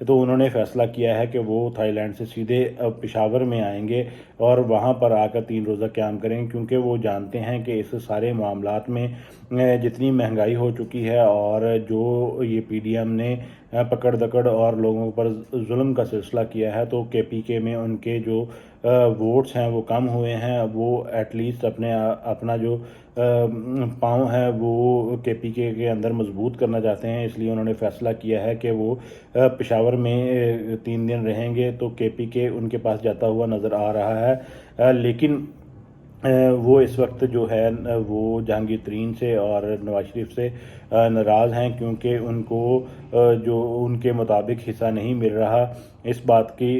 تو انہوں نے فیصلہ کیا ہے کہ وہ تھائی لینڈ سے سیدھے پشاور میں آئیں گے اور وہاں پر آ کر 3 روزہ قیام کریں، کیونکہ وہ جانتے ہیں کہ اس سارے معاملات میں جتنی مہنگائی ہو چکی ہے اور جو یہ پی ڈی ایم نے پکڑ دکڑ اور لوگوں پر ظلم کا سلسلہ کیا ہے، تو کے پی کے میں ان کے جو ووٹس ہیں وہ کم ہوئے ہیں، وہ ایٹ لیسٹ اپنا جو پاؤں ہے وہ کے پی کے اندر مضبوط کرنا چاہتے ہیں، اس لیے انہوں نے فیصلہ کیا ہے کہ وہ پشاور میں 3 دن رہیں گے۔ تو کے پی کے ان کے پاس جاتا ہوا نظر آ رہا ہے، لیکن وہ اس وقت جو ہے وہ جہانگیر ترین سے اور نواز شریف سے ناراض ہیں، کیونکہ ان کو جو ان کے مطابق حصہ نہیں مل رہا، اس بات کی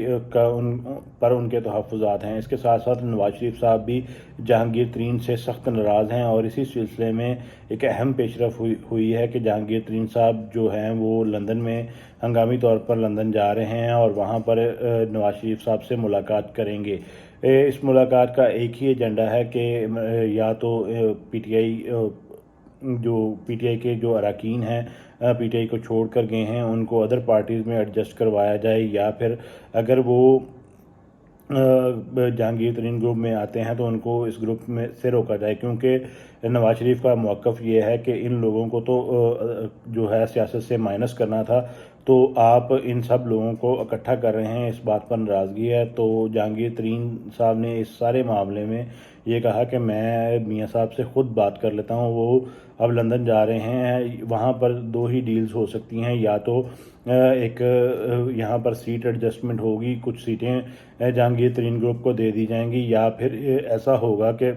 پر ان کے تحفظات ہیں۔ اس کے ساتھ ساتھ نواز شریف صاحب بھی جہانگیر ترین سے سخت ناراض ہیں، اور اسی سلسلے میں ایک اہم پیش رفت ہوئی ہے کہ جہانگیر ترین صاحب جو ہیں وہ لندن میں ہنگامی طور پر لندن جا رہے ہیں اور وہاں پر نواز شریف صاحب سے ملاقات کریں گے۔ اس ملاقات کا ایک ہی ایجنڈا ہے کہ یا تو پی ٹی آئی کے جو اراکین ہیں پی ٹی آئی کو چھوڑ کر گئے ہیں ان کو ادر پارٹیز میں ایڈجسٹ کروایا جائے، یا پھر اگر وہ جہانگیر ترین گروپ میں آتے ہیں تو ان کو اس گروپ میں سے روکا جائے، کیونکہ نواز شریف کا موقف یہ ہے کہ ان لوگوں کو تو جو ہے سیاست سے مائنس کرنا تھا، تو آپ ان سب لوگوں کو اکٹھا کر رہے ہیں، اس بات پر ناراضگی ہے۔ تو جہانگیر ترین صاحب نے اس سارے معاملے میں یہ کہا کہ میں میاں صاحب سے خود بات کر لیتا ہوں، وہ اب لندن جا رہے ہیں، وہاں پر 2 ہی ڈیلز ہو سکتی ہیں، یا تو ایک یہاں پر سیٹ ایڈجسٹمنٹ ہوگی، کچھ سیٹیں جہانگیر ترین گروپ کو دے دی جائیں گی، یا پھر ایسا ہوگا کہ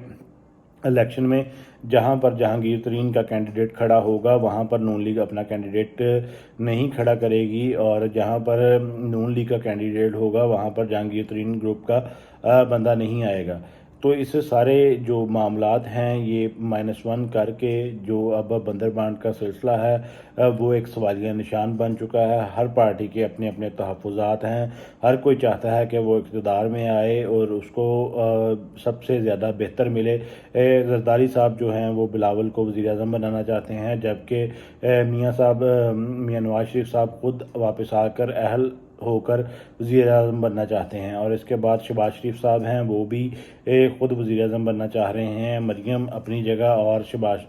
الیکشن میں جہاں پر جہانگیر ترین کا کینڈیڈیٹ کھڑا ہوگا وہاں پر نون لیگ اپنا کینڈیڈیٹ نہیں کھڑا کرے گی، اور جہاں پر نون لیگ کا کینڈیڈیٹ ہوگا وہاں پر جہانگیر ترین گروپ کا بندہ نہیں آئے گا۔ تو اس سارے جو معاملات ہیں یہ -1 کر کے جو اب بندر بانٹ کا سلسلہ ہے وہ ایک سوالیہ نشان بن چکا ہے۔ ہر پارٹی کے اپنے اپنے تحفظات ہیں، ہر کوئی چاہتا ہے کہ وہ اقتدار میں آئے اور اس کو سب سے زیادہ بہتر ملے۔ زرداری صاحب جو ہیں وہ بلاول کو وزیر اعظم بنانا چاہتے ہیں، جبکہ میاں نواز شریف صاحب خود واپس آ کر اہل ہو کر وزیر اعظم بننا چاہتے ہیں، اور اس کے بعد شہباز شریف صاحب ہیں وہ بھی خود وزیر اعظم بننا چاہ رہے ہیں۔ مریم اپنی جگہ اور شہباز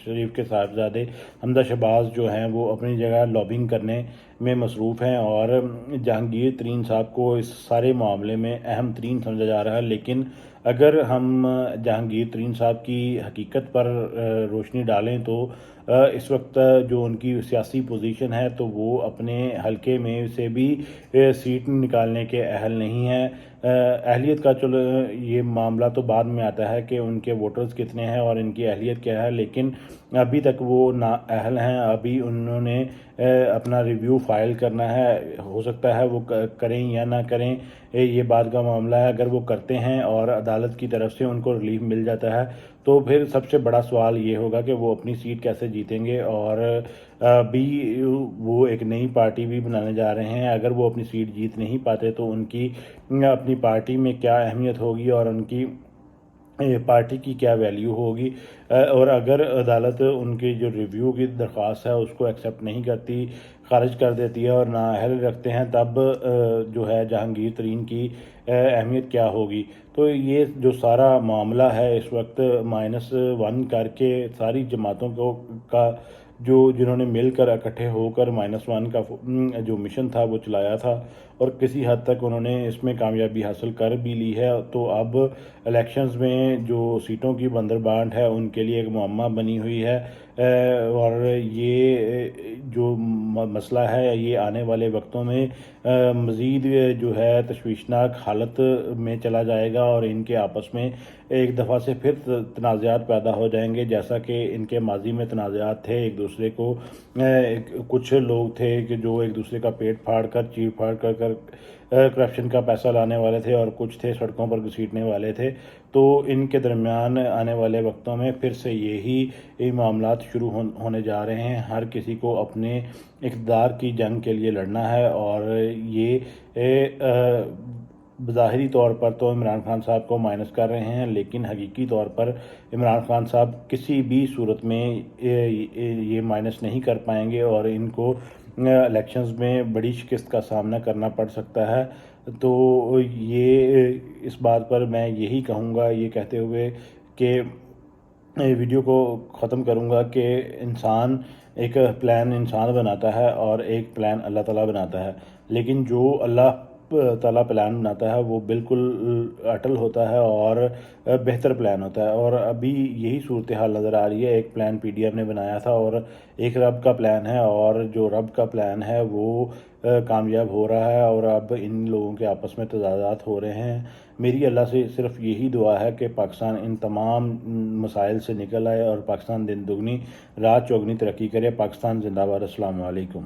شریف کے صاحبزادے حمزہ شہباز جو ہیں وہ اپنی جگہ لابنگ کرنے میں مصروف ہیں، اور جہانگیر ترین صاحب کو اس سارے معاملے میں اہم ترین سمجھا جا رہا ہے۔ لیکن اگر ہم جہانگیر ترین صاحب کی حقیقت پر روشنی ڈالیں تو اس وقت جو ان کی سیاسی پوزیشن ہے تو وہ اپنے حلقے میں سے بھی سیٹ نکالنے کے اہل نہیں ہیں۔ اہلیت کا چلو یہ معاملہ تو بعد میں آتا ہے کہ ان کے ووٹرز کتنے ہیں اور ان کی اہلیت کیا ہے، لیکن ابھی تک وہ نااہل ہیں، ابھی انہوں نے اپنا ریویو فائل کرنا ہے، ہو سکتا ہے وہ کریں یا نہ کریں، یہ بات کا معاملہ ہے۔ اگر وہ کرتے ہیں اور عدالت کی طرف سے ان کو ریلیف مل جاتا ہے تو پھر سب سے بڑا سوال یہ ہوگا کہ وہ اپنی سیٹ کیسے جیتیں گے، اور بھی وہ ایک نئی پارٹی بھی بنانے جا رہے ہیں۔ اگر وہ اپنی سیٹ جیت نہیں پاتے تو ان کی اپنی پارٹی میں کیا اہمیت ہوگی اور ان کی پارٹی کی کیا ویلیو ہوگی، اور اگر عدالت ان کی جو ریویو کی درخواست ہے اس کو ایکسیپٹ نہیں کرتی، خارج کر دیتی ہے اور نااہل رکھتے ہیں، تب جو ہے جہانگیر ترین کی اہمیت کیا ہوگی۔ تو یہ جو سارا معاملہ ہے اس وقت -1 کر کے ساری جماعتوں کا جنہوں نے مل کر اکٹھے ہو کر -1 کا جو مشن تھا وہ چلایا تھا، اور کسی حد تک انہوں نے اس میں کامیابی حاصل کر بھی لی ہے۔ تو اب الیکشنز میں جو سیٹوں کی بندر بانٹ ہے ان کے لیے ایک معمہ بنی ہوئی ہے، اور یہ جو مسئلہ ہے یہ آنے والے وقتوں میں مزید جو ہے تشویشناک حالت میں چلا جائے گا، اور ان کے آپس میں ایک دفعہ سے پھر تنازعات پیدا ہو جائیں گے، جیسا کہ ان کے ماضی میں تنازعات تھے۔ ایک دوسرے کو کچھ لوگ تھے کہ جو ایک دوسرے کا پیٹ پھاڑ کر چیر پھاڑ کر کرپشن کا پیسہ لانے والے تھے، اور کچھ تھے سڑکوں پر گھسیٹنے والے تھے۔ تو ان کے درمیان آنے والے وقتوں میں پھر سے یہی معاملات شروع ہونے جا رہے ہیں۔ ہر کسی کو اپنے اقتدار کی جنگ کے لیے لڑنا ہے، اور یہ بظاہری طور پر تو عمران خان صاحب کو مائنس کر رہے ہیں، لیکن حقیقی طور پر عمران خان صاحب کسی بھی صورت میں یہ مائنس نہیں کر پائیں گے، اور ان کو الیکشنز میں بڑی شکست کا سامنا کرنا پڑ سکتا ہے۔ تو یہ اس بات پر میں یہی کہوں گا، یہ کہتے ہوئے کہ ویڈیو کو ختم کروں گا کہ انسان ایک پلان انسان بناتا ہے اور ایک پلان اللہ تعالیٰ بناتا ہے، لیکن جو اللہ تعالیٰ پلان بناتا ہے وہ بالکل اٹل ہوتا ہے اور بہتر پلان ہوتا ہے۔ اور ابھی یہی صورتحال نظر آ رہی ہے، ایک پلان پی ڈی ایف نے بنایا تھا اور ایک رب کا پلان ہے، اور جو رب کا پلان ہے وہ کامیاب ہو رہا ہے، اور اب ان لوگوں کے آپس میں تضادات ہو رہے ہیں۔ میری اللہ سے صرف یہی دعا ہے کہ پاکستان ان تمام مسائل سے نکل آئے اور پاکستان دن دگنی رات چوگنی ترقی کرے۔ پاکستان زندہ باد۔ السلام علیکم۔